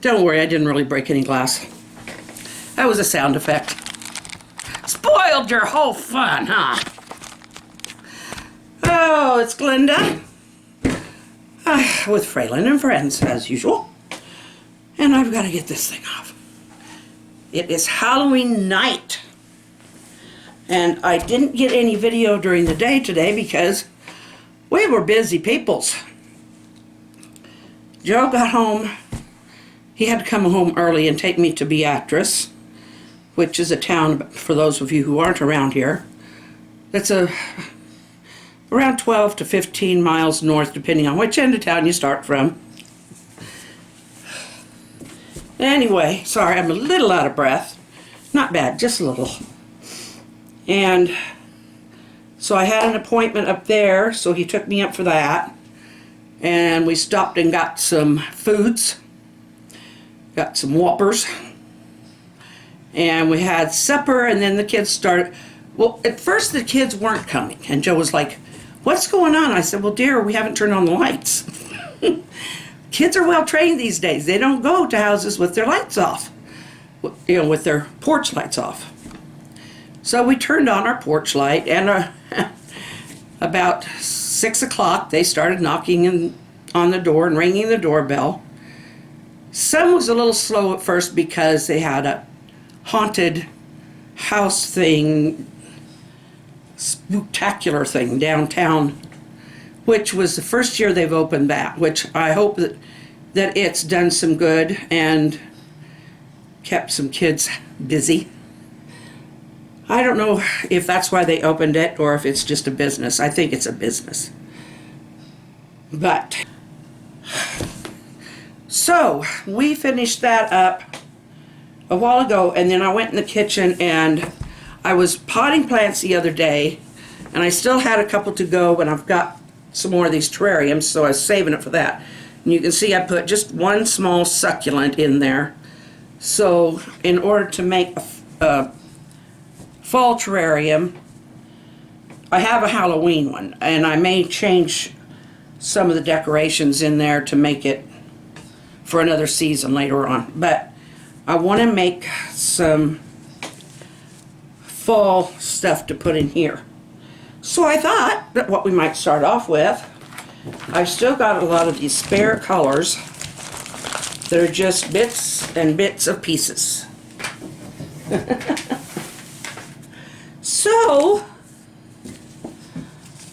Don't worry, I didn't really break any glass. That was a sound effect. Spoiled your whole fun, huh? Oh, it's Glenda. With Fralin and friends, as usual. And I've got to get this thing off. It is Halloween night. And I didn't get any video during the day today because we were busy peoples. Joe got home. He had to come home early and take me to Beatrice, which is a town, for those of you who aren't around here, that's around 12 to 15 miles north, depending on which end of town you start from. Anyway, sorry, I'm a little out of breath. Not bad, just a little. And so I had an appointment up there, so he took me up for that. And we stopped and got some foods. Got some Whoppers. And we had supper, and then the kids started. Well, at first the kids weren't coming. And Joe was like, "What's going on?" I said, "Well, dear, we haven't turned on the lights." Kids are well trained these days. They don't go to houses with their lights off. You know, with their porch lights off. So we turned on our porch light, and about 6 o'clock they started knocking on the door and ringing the doorbell. Some was a little slow at first because they had a haunted house thing, spectacular thing downtown, which was the first year they've opened that, which I hope that it's done some good and kept some kids busy. I don't know if that's why they opened it or if it's just a business. I think it's a business. But, so we finished that up a while ago, and then I went in the kitchen and I was potting plants the other day, and I still had a couple to go, and I've got some more of these terrariums, so I was saving it for that. And you can see I put just one small succulent in there. So in order to make a fall terrarium, I have a Halloween one, and I may change some of the decorations in there to make it for another season later on. But I want to make some fall stuff to put in here. So I thought that what we might start off with, I've still got a lot of these spare colors that are just bits and bits of pieces. So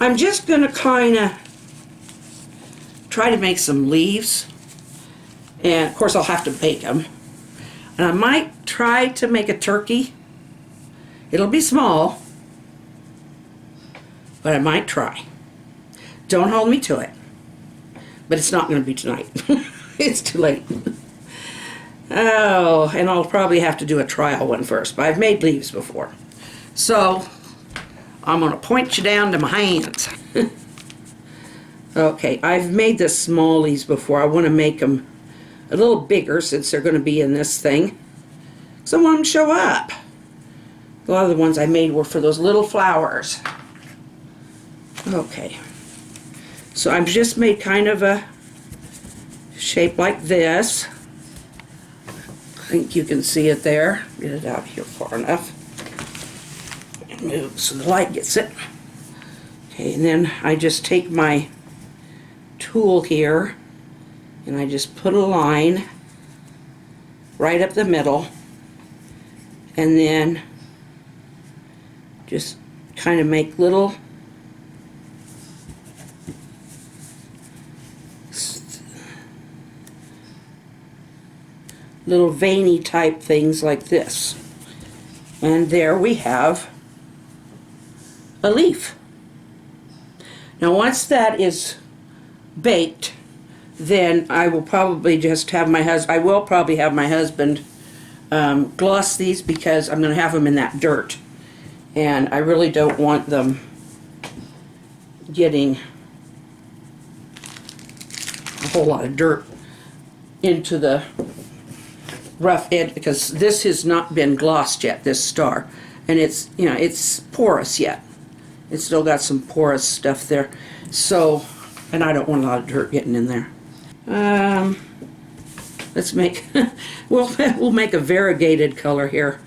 I'm just going to kind of try to make some leaves, and of course I'll have to bake them. And I might try to make a turkey. It'll be small, but I might try. Don't hold me to it. But it's not going to be tonight. It's too late. Oh, and I'll probably have to do a trial one first, but I've made leaves before. So, I'm going to point you down to my hands. Okay, I've made the small leaves before. I want to make them a little bigger since they're going to be in this thing. So I want them to show up. A lot of the ones I made were for those little flowers. Okay. So I've just made kind of a shape like this. I think you can see it there. Get it out here far enough. And move so the light gets it. Okay, and then I just take my tool here and I just put a line right up the middle, and then just kind of make little veiny type things like this. And there we have a leaf. Now once that is baked, then I will probably just have my husband, gloss these, because I'm going to have them in that dirt. And I really don't want them getting a whole lot of dirt into the rough edge, because this has not been glossed yet, this star. And it's, you know, it's porous yet. It's still got some porous stuff there. So, and I don't want a lot of dirt getting in there. Let's make, we'll make a variegated color here.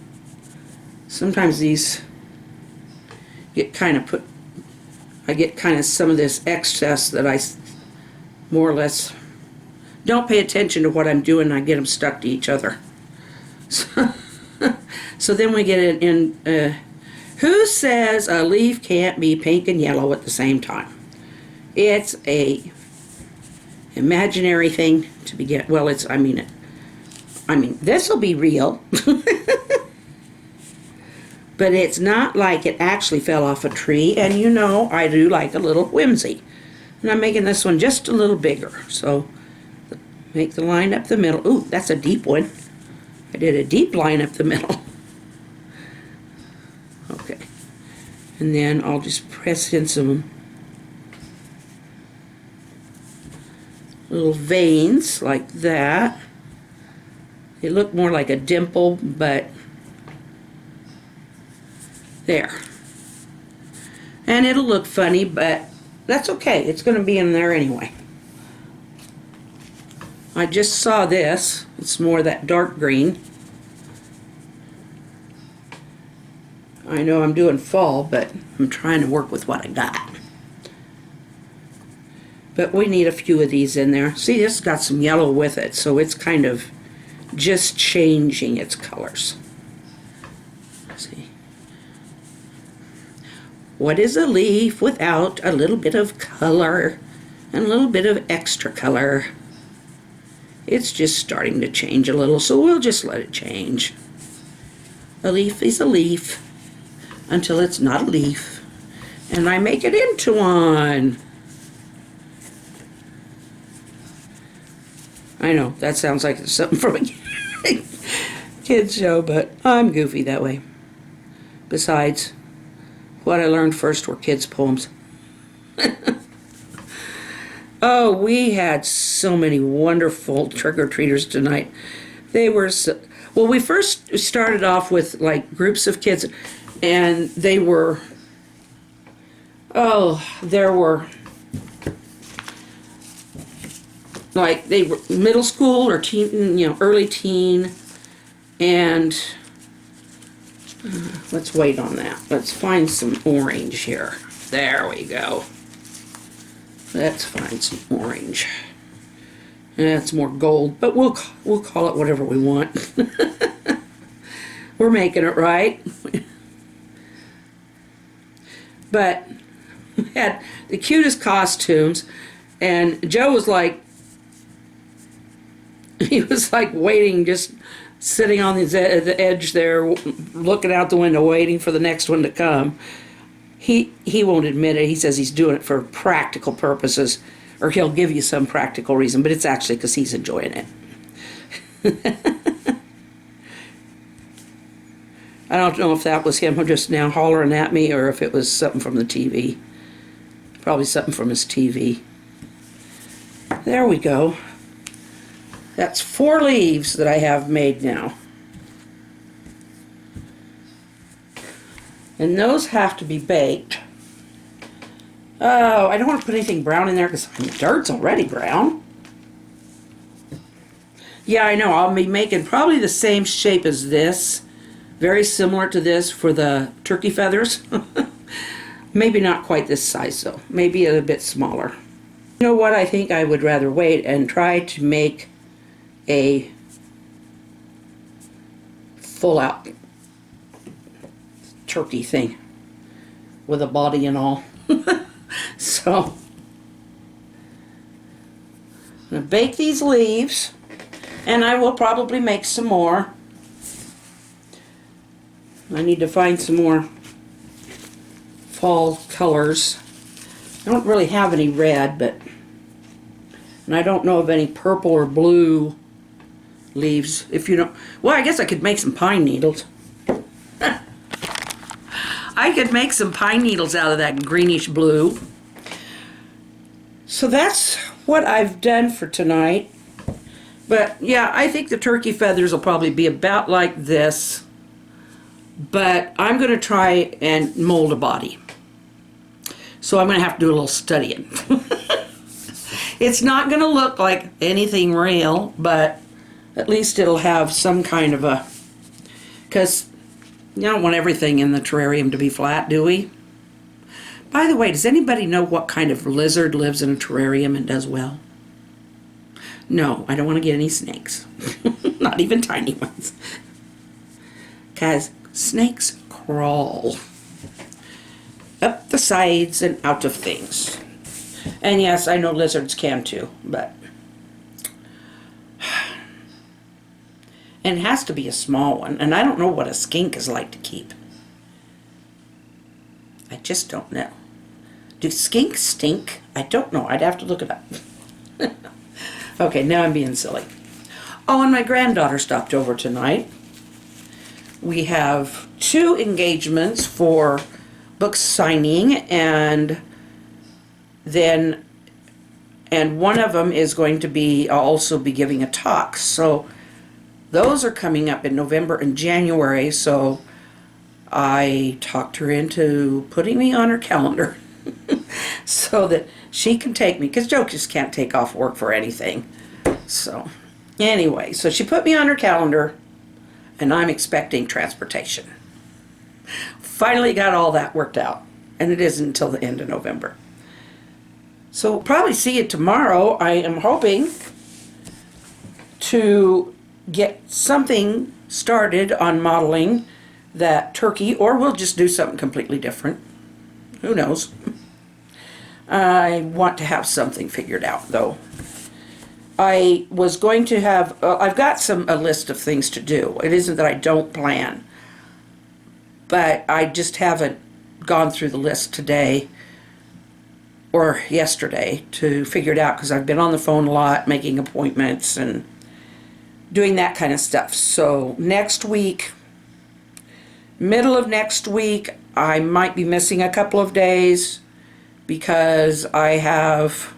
Sometimes these get kind of I get kind of some of this excess that I more or less don't pay attention to what I'm doing. I get them stuck to each other. So then we get it in, who says a leaf can't be pink and yellow at the same time? It's a imaginary thing to begin. Well, I mean, this will be real. But it's not like it actually fell off a tree, and you know I do like a little whimsy. And I'm making this one just a little bigger. So make the line up the middle. Ooh, that's a deep one. I did a deep line up the middle. Okay. And then I'll just press in some little veins like that. They look more like a dimple, but there. And it'll look funny, but that's okay. It's going to be in there anyway. I just saw this. It's more that dark green. I know I'm doing fall, but I'm trying to work with what I got. But we need a few of these in there. See, this got some yellow with it, so it's kind of just changing its colors. See. What is a leaf without a little bit of color and a little bit of extra color? It's just starting to change a little, so we'll just let it change. A leaf is a leaf until it's not a leaf, and I make it into one. I know, that sounds like something from a kid's show, but I'm goofy that way. Besides, what I learned first were kids' poems. Oh, we had so many wonderful trick-or-treaters tonight. They were so, well, we first started off with like groups of kids, and they were, oh, there were like, they were middle school or teen, you know, early teen, and let's wait on that. Let's find some orange here. There we go. Let's find some orange. That's more gold, but we'll call it whatever we want. We're making it right. But we had the cutest costumes, and Joe was like, he was like waiting, just sitting on the edge there, looking out the window, waiting for the next one to come. He won't admit it. He says he's doing it for practical purposes, or he'll give you some practical reason, but it's actually because he's enjoying it. I don't know if that was him just now hollering at me, or if it was something from the TV. Probably something from his TV. There we go. That's 4 leaves that I have made now. And those have to be baked. Oh, I don't want to put anything brown in there because the dirt's already brown. Yeah, I know. I'll be making probably the same shape as this. Very similar to this for the turkey feathers. Maybe not quite this size though. Maybe a bit smaller. You know what? I think I would rather wait and try to make a full out turkey thing with a body and all. So I'm gonna bake these leaves, and I will probably make some more. I need to find some more fall colors. I don't really have any red, and I don't know of any purple or blue leaves. If you don't, well, I guess I could make some pine needles. I could make some pine needles out of that greenish blue. So that's what I've done for tonight. But yeah, I think the turkey feathers will probably be about like this. But I'm going to try and mold a body. So I'm going to have to do a little studying. It's not going to look like anything real, but At least it'll have some kind of a, because you don't want everything in the terrarium to be flat, do we? By the way, does anybody know what kind of lizard lives in a terrarium and does well? No, I don't want to get any snakes. Not even tiny ones. Because snakes crawl up the sides and out of things. And yes, I know lizards can too, but... And it has to be a small one. And I don't know what a skink is like to keep. I just don't know. Do skinks stink? I don't know. I'd have to look it up. Okay, now I'm being silly. Oh, and my granddaughter stopped over tonight. We have 2 engagements for book signing, and one of them is going to be, I'll also be giving a talk. So those are coming up in November and January, so I talked her into putting me on her calendar so that she can take me, because Joe just can't take off work for anything. So anyway, so she put me on her calendar, and I'm expecting transportation. Finally got all that worked out, and it isn't until the end of November. So we'll probably see you tomorrow. I am hoping to get something started on modeling that turkey, or we'll just do something completely different. Who knows? I want to have something figured out, though. I was going to have, I've got a list of things to do. It isn't that I don't plan, but I just haven't gone through the list today or yesterday to figure it out, because I've been on the phone a lot, making appointments and doing that kind of stuff. So next week, middle of next week, I might be missing a couple of days because I have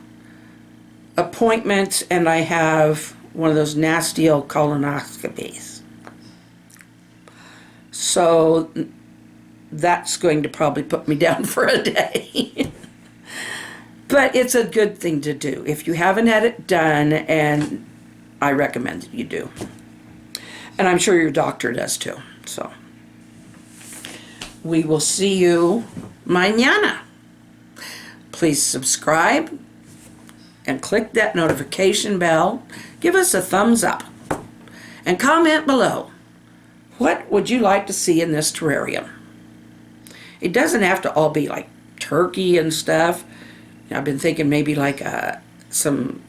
appointments and I have one of those nasty old colonoscopies. So that's going to probably put me down for a day. But it's a good thing to do if you haven't had it done, and I recommend that you do. And I'm sure your doctor does too. So we will see you mañana. Please subscribe and click that notification bell. Give us a thumbs up and comment below. What would you like to see in this terrarium? It doesn't have to all be like turkey and stuff. I've been thinking maybe like some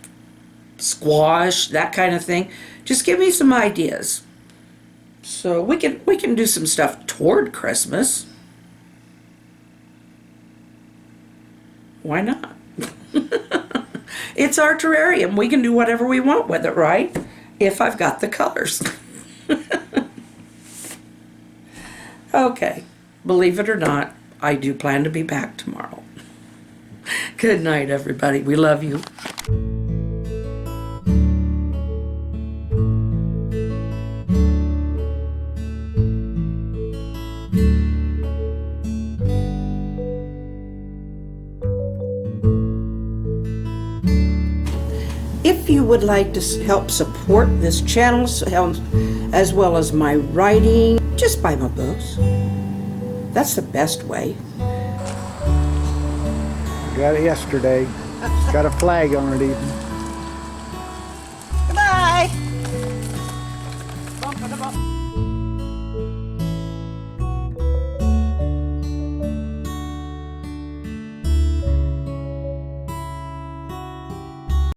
squash, that kind of thing. Just give me some ideas. So we can do some stuff toward Christmas. Why not? It's our terrarium. We can do whatever we want with it, right? If I've got the colors. Okay. Believe it or not, I do plan to be back tomorrow. Good night, everybody. We love you. If you would like to help support this channel as well as my writing, just buy my books. That's the best way. Got it yesterday. It's got a flag on it even.